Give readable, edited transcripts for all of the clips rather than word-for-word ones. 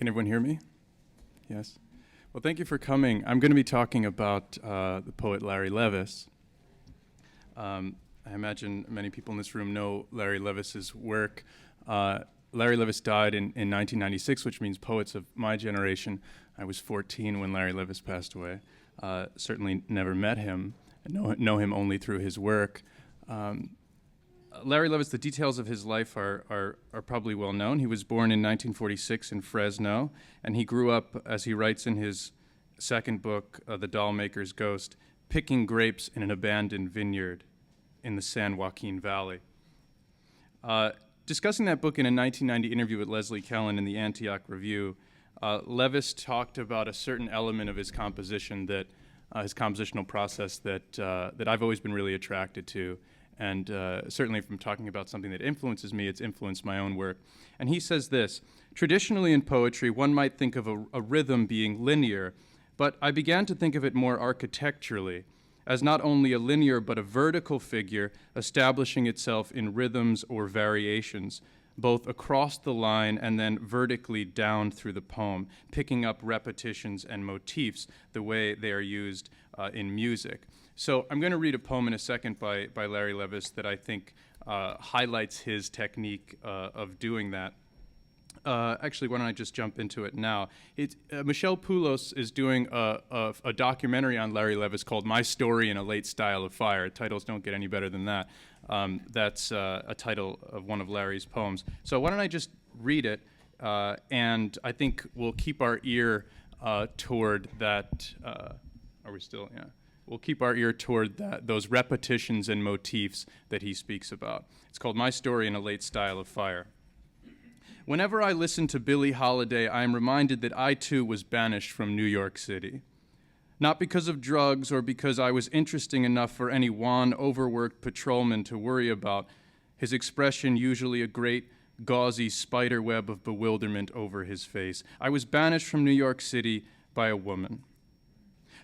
Can everyone hear me? Yes? Well, thank you for coming. I'm going to be talking about the poet Larry Levis. I imagine many people in this room know Larry Levis's work. Larry Levis died in 1996, which means poets of my generation. I was 14 when Larry Levis passed away. Certainly never met him. I know him only through his work. Larry Levis, the details of his life are probably well known. He was born in 1946 in Fresno, and he grew up, as he writes in his second book, The Dollmaker's Ghost, picking grapes in an abandoned vineyard in the San Joaquin Valley. Discussing that book in a 1990 interview with Leslie Kellen in the Antioch Review, Levis talked about a certain element of his composition that his compositional process that I've always been really attracted to. And certainly from talking about something that influences me, it's influenced my own work. And he says this: traditionally in poetry, one might think of a rhythm being linear, but I began to think of it more architecturally, as not only a linear but a vertical figure establishing itself in rhythms or variations, both across the line and then vertically down through the poem, picking up repetitions and motifs the way they are used in music. So I'm going to read a poem in a second by Larry Levis that I think highlights his technique of doing that. Actually, why don't I just jump into it now? Michelle Poulos is doing a documentary on Larry Levis called My Story in a Late Style of Fire. Titles don't get any better than that. That's a title of one of Larry's poems. So why don't I just read it, and I think we'll keep our ear toward that. Are we still? Yeah. We'll keep our ear toward those repetitions and motifs that he speaks about. It's called My Story in a Late Style of Fire. Whenever I listen to Billie Holiday, I am reminded that I too was banished from New York City. Not because of drugs or because I was interesting enough for any wan, overworked patrolman to worry about, his expression usually a great, gauzy spider web of bewilderment over his face. I was banished from New York City by a woman.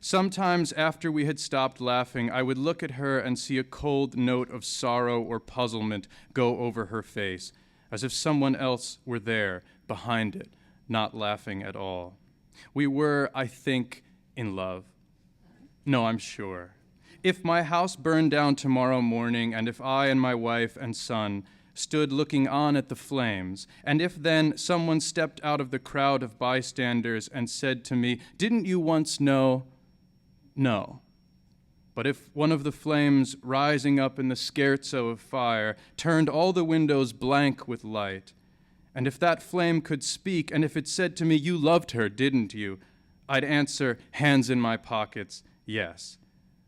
Sometimes after we had stopped laughing, I would look at her and see a cold note of sorrow or puzzlement go over her face, as if someone else were there, behind it, not laughing at all. We were, I think, in love. No, I'm sure. If my house burned down tomorrow morning, and if I and my wife and son stood looking on at the flames, and if then someone stepped out of the crowd of bystanders and said to me, "Didn't you once know?" No. But if one of the flames rising up in the scherzo of fire turned all the windows blank with light, and if that flame could speak, and if it said to me, "You loved her, didn't you?" I'd answer, hands in my pockets, yes.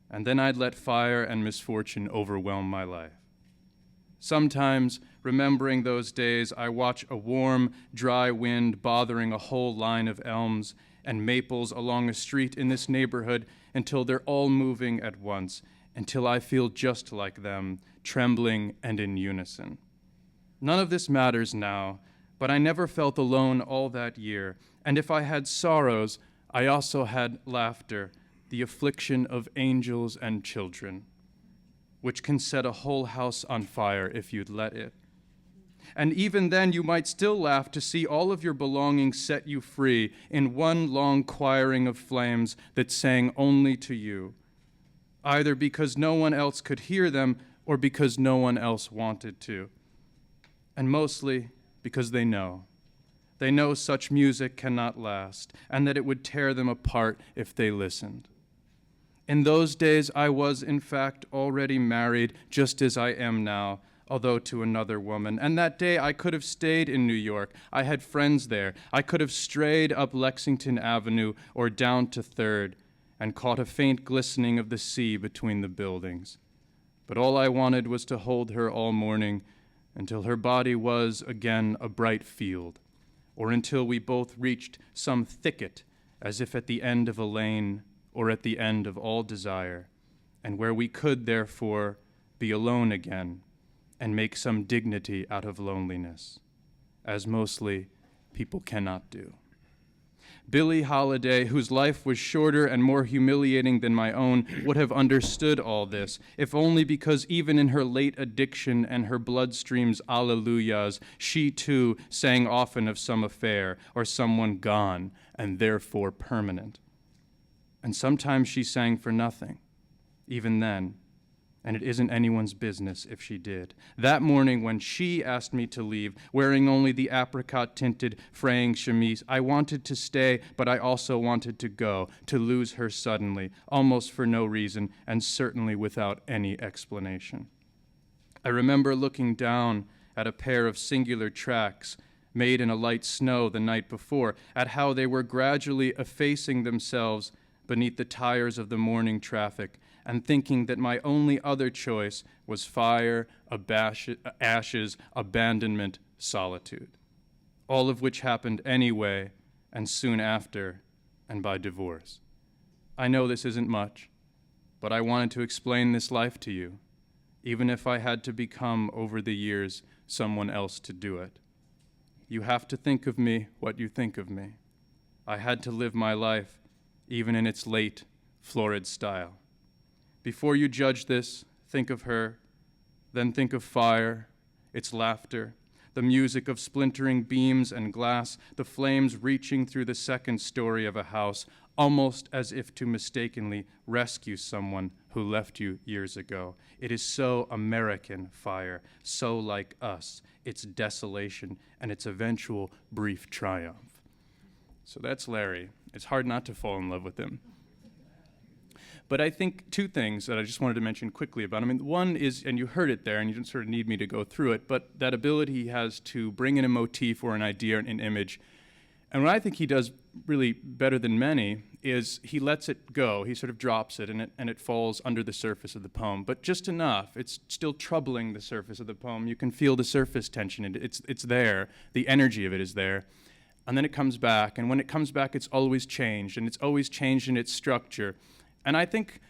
And then I'd let fire and misfortune overwhelm my life. Sometimes, remembering those days, I watch a warm, dry wind bothering a whole line of elms and maples along a street in this neighborhood until they're all moving at once, until I feel just like them, trembling and in unison. None of this matters now, but I never felt alone all that year, and if I had sorrows, I also had laughter, the affliction of angels and children, which can set a whole house on fire if you'd let it. And even then you might still laugh to see all of your belongings set you free in one long choiring of flames that sang only to you, either because no one else could hear them or because no one else wanted to. And mostly because they know. They know such music cannot last, and that it would tear them apart if they listened. In those days I was, in fact, already married, just as I am now, although to another woman. And that day I could have stayed in New York. I had friends there. I could have strayed up Lexington Avenue or down to 3rd and caught a faint glistening of the sea between the buildings. But all I wanted was to hold her all morning until her body was again a bright field, or until we both reached some thicket as if at the end of a lane or at the end of all desire, and where we could, therefore, be alone again and make some dignity out of loneliness, as mostly people cannot do. Billie Holiday, whose life was shorter and more humiliating than my own, would have understood all this, if only because even in her late addiction and her bloodstream's alleluias, she too sang often of some affair or someone gone and therefore permanent. And sometimes she sang for nothing, even then, and it isn't anyone's business if she did. That morning when she asked me to leave, wearing only the apricot-tinted fraying chemise, I wanted to stay, but I also wanted to go, to lose her suddenly, almost for no reason, and certainly without any explanation. I remember looking down at a pair of singular tracks made in a light snow the night before, at how they were gradually effacing themselves beneath the tires of the morning traffic, and thinking that my only other choice was fire, ashes, abandonment, solitude, all of which happened anyway, and soon after, and by divorce. I know this isn't much, but I wanted to explain this life to you, even if I had to become, over the years, someone else to do it. You have to think of me what you think of me. I had to live my life, even in its late, florid style. Before you judge this, think of her, then think of fire, its laughter, the music of splintering beams and glass, the flames reaching through the second story of a house, almost as if to mistakenly rescue someone who left you years ago. It is so American, fire, so like us, its desolation and its eventual brief triumph. So that's Larry. It's hard not to fall in love with him. But I think two things that I just wanted to mention quickly about him. I mean, one is, and you heard it there, and you didn't sort of need me to go through it, but that ability he has to bring in a motif or an idea, an image. And what I think he does really better than many is he lets it go. He sort of drops it, and it falls under the surface of the poem, but just enough. It's still troubling the surface of the poem. You can feel the surface tension. It's there. The energy of it is there. And then it comes back, and when it comes back, it's always changed, and it's always changed in its structure. And I think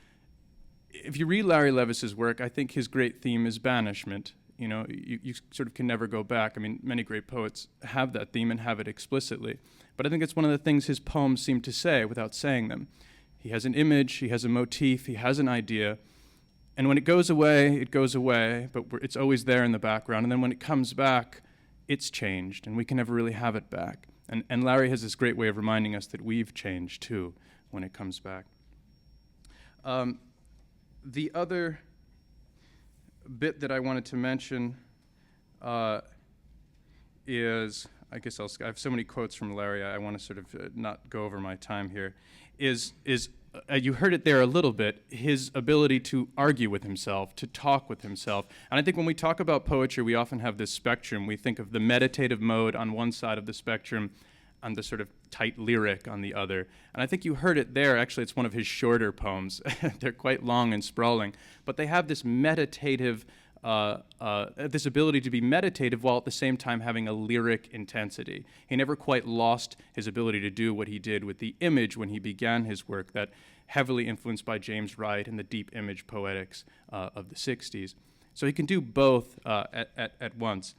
if you read Larry Levis's work, I think his great theme is banishment. You know, you sort of can never go back. I mean, many great poets have that theme and have it explicitly. But I think it's one of the things his poems seem to say without saying them. He has an image, he has a motif, he has an idea. And when it goes away, but it's always there in the background. And then when it comes back, it's changed, and we can never really have it back. And Larry has this great way of reminding us that we've changed, too, when it comes back. The other bit that I wanted to mention is, I guess I have so many quotes from Larry, I want to sort of not go over my time here, is you heard it there a little bit, his ability to argue with himself, to talk with himself. And I think when we talk about poetry, we often have this spectrum. We think of the meditative mode on one side of the spectrum and the sort of tight lyric on the other. And I think you heard it there. Actually, it's one of his shorter poems. They're quite long and sprawling, but they have this meditative, this ability to be meditative while at the same time having a lyric intensity. He never quite lost his ability to do what he did with the image when he began his work, that heavily influenced by James Wright and the deep image poetics of the 60s. So he can do both at once.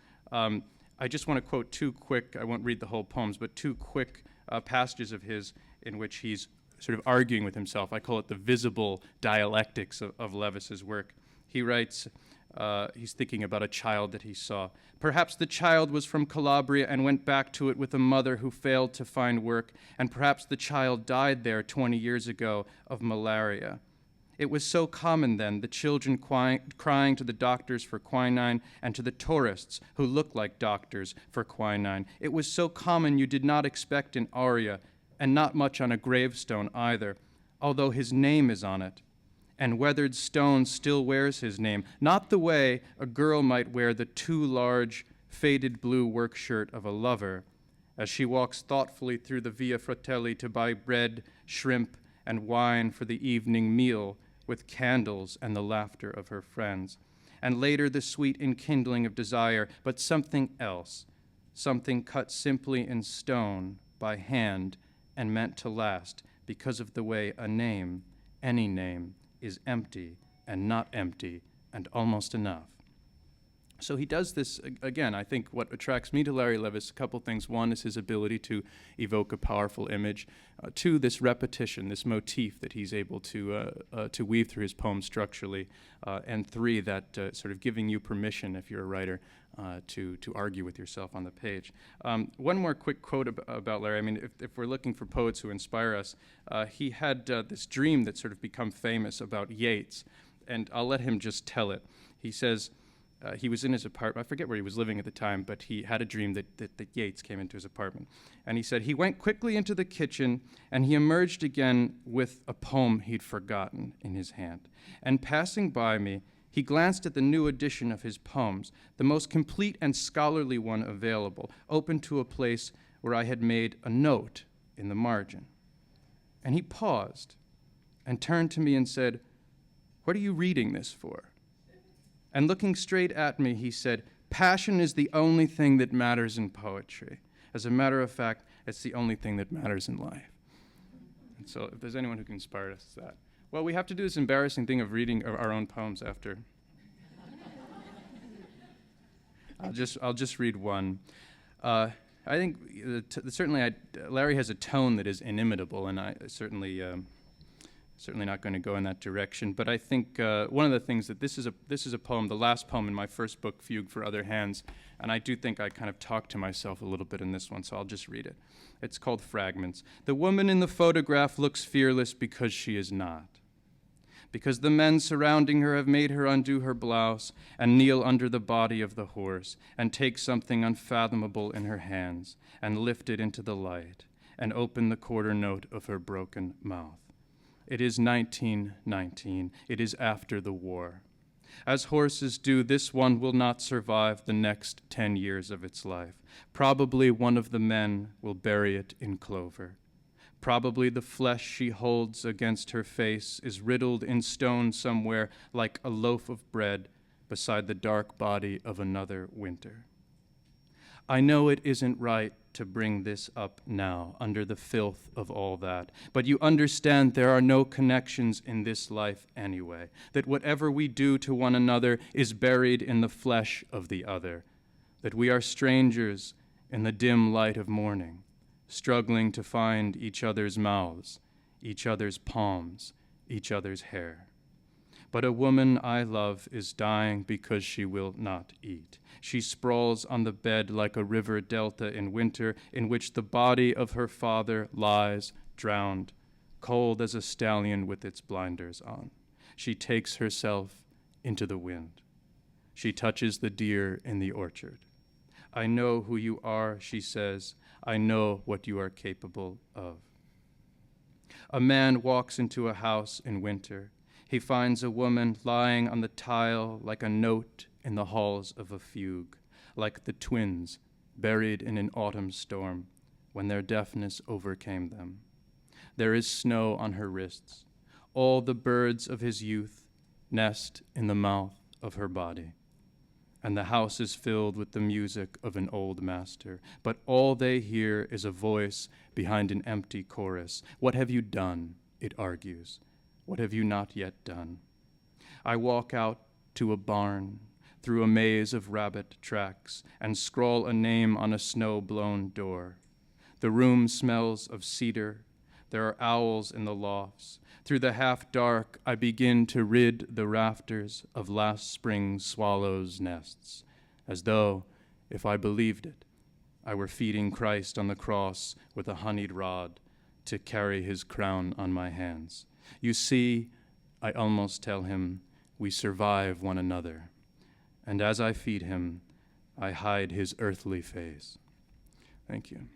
I just want to quote two quick, I won't read the whole poems, but two quick passages of his in which he's sort of arguing with himself. I call it the visible dialectics of Levis's work. He writes, he's thinking about a child that he saw. Perhaps the child was from Calabria and went back to it with a mother who failed to find work, and perhaps the child died there 20 years ago of malaria. It was so common then, the children crying to the doctors for quinine and to the tourists who looked like doctors for quinine. It was so common you did not expect an aria, and not much on a gravestone either, although his name is on it. And weathered stone still wears his name, not the way a girl might wear the too large, faded blue work shirt of a lover, as she walks thoughtfully through the Via Fratelli to buy bread, shrimp, and wine for the evening meal, with candles and the laughter of her friends, and later the sweet enkindling of desire, but something else, something cut simply in stone by hand and meant to last because of the way a name, any name, is empty and not empty and almost enough. So he does this, again, I think what attracts me to Larry Levis, a couple things. One is his ability to evoke a powerful image. Two, this repetition, this motif that he's able to weave through his poems structurally. And three, that sort of giving you permission, if you're a writer, to argue with yourself on the page. One more quick quote about Larry. I mean, if we're looking for poets who inspire us, he had this dream that's sort of become famous about Yeats, and I'll let him just tell it. He says, he was in his apartment. I forget where he was living at the time, but he had a dream that Yeats came into his apartment. And he said, he went quickly into the kitchen, and he emerged again with a poem he'd forgotten in his hand. And passing by me, he glanced at the new edition of his poems, the most complete and scholarly one available, open to a place where I had made a note in the margin. And he paused and turned to me and said, "What are you reading this for?" And looking straight at me, he said, "Passion is the only thing that matters in poetry. As a matter of fact, it's the only thing that matters in life." And so if there's anyone who can inspire us, that. Well, we have to do this embarrassing thing of reading our own poems after. I'll just read one. I think certainly Larry has a tone that is inimitable, and I certainly not going to go in that direction. But I think one of the things that this is a poem, the last poem in my first book, Fugue for Other Hands, and I do think I kind of talked to myself a little bit in this one, so I'll just read it. It's called Fragments. The woman in the photograph looks fearless because she is not. Because the men surrounding her have made her undo her blouse and kneel under the body of the horse and take something unfathomable in her hands and lift it into the light and open the quarter note of her broken mouth. It is 1919. It is after the war. As horses do, this one will not survive the next 10 years of its life. Probably one of the men will bury it in clover. Probably the flesh she holds against her face is riddled in stone somewhere like a loaf of bread beside the dark body of another winter. I know it isn't right to bring this up now under the filth of all that, but you understand there are no connections in this life anyway, that whatever we do to one another is buried in the flesh of the other, that we are strangers in the dim light of morning, struggling to find each other's mouths, each other's palms, each other's hair. But a woman I love is dying because she will not eat. She sprawls on the bed like a river delta in winter in which the body of her father lies drowned, cold as a stallion with its blinders on. She takes herself into the wind. She touches the deer in the orchard. I know who you are, she says. I know what you are capable of. A man walks into a house in winter. He finds a woman lying on the tile like a note in the halls of a fugue, like the twins buried in an autumn storm when their deafness overcame them. There is snow on her wrists. All the birds of his youth nest in the mouth of her body. And the house is filled with the music of an old master. But all they hear is a voice behind an empty chorus. What have you done? It argues. What have you not yet done? I walk out to a barn, through a maze of rabbit tracks, and scrawl a name on a snow-blown door. The room smells of cedar. There are owls in the lofts. Through the half-dark, I begin to rid the rafters of last spring's swallows' nests, as though, if I believed it, I were feeding Christ on the cross with a honeyed rod to carry his crown on my hands. You see, I almost tell him, we survive one another. And as I feed him, I hide his earthly face. Thank you.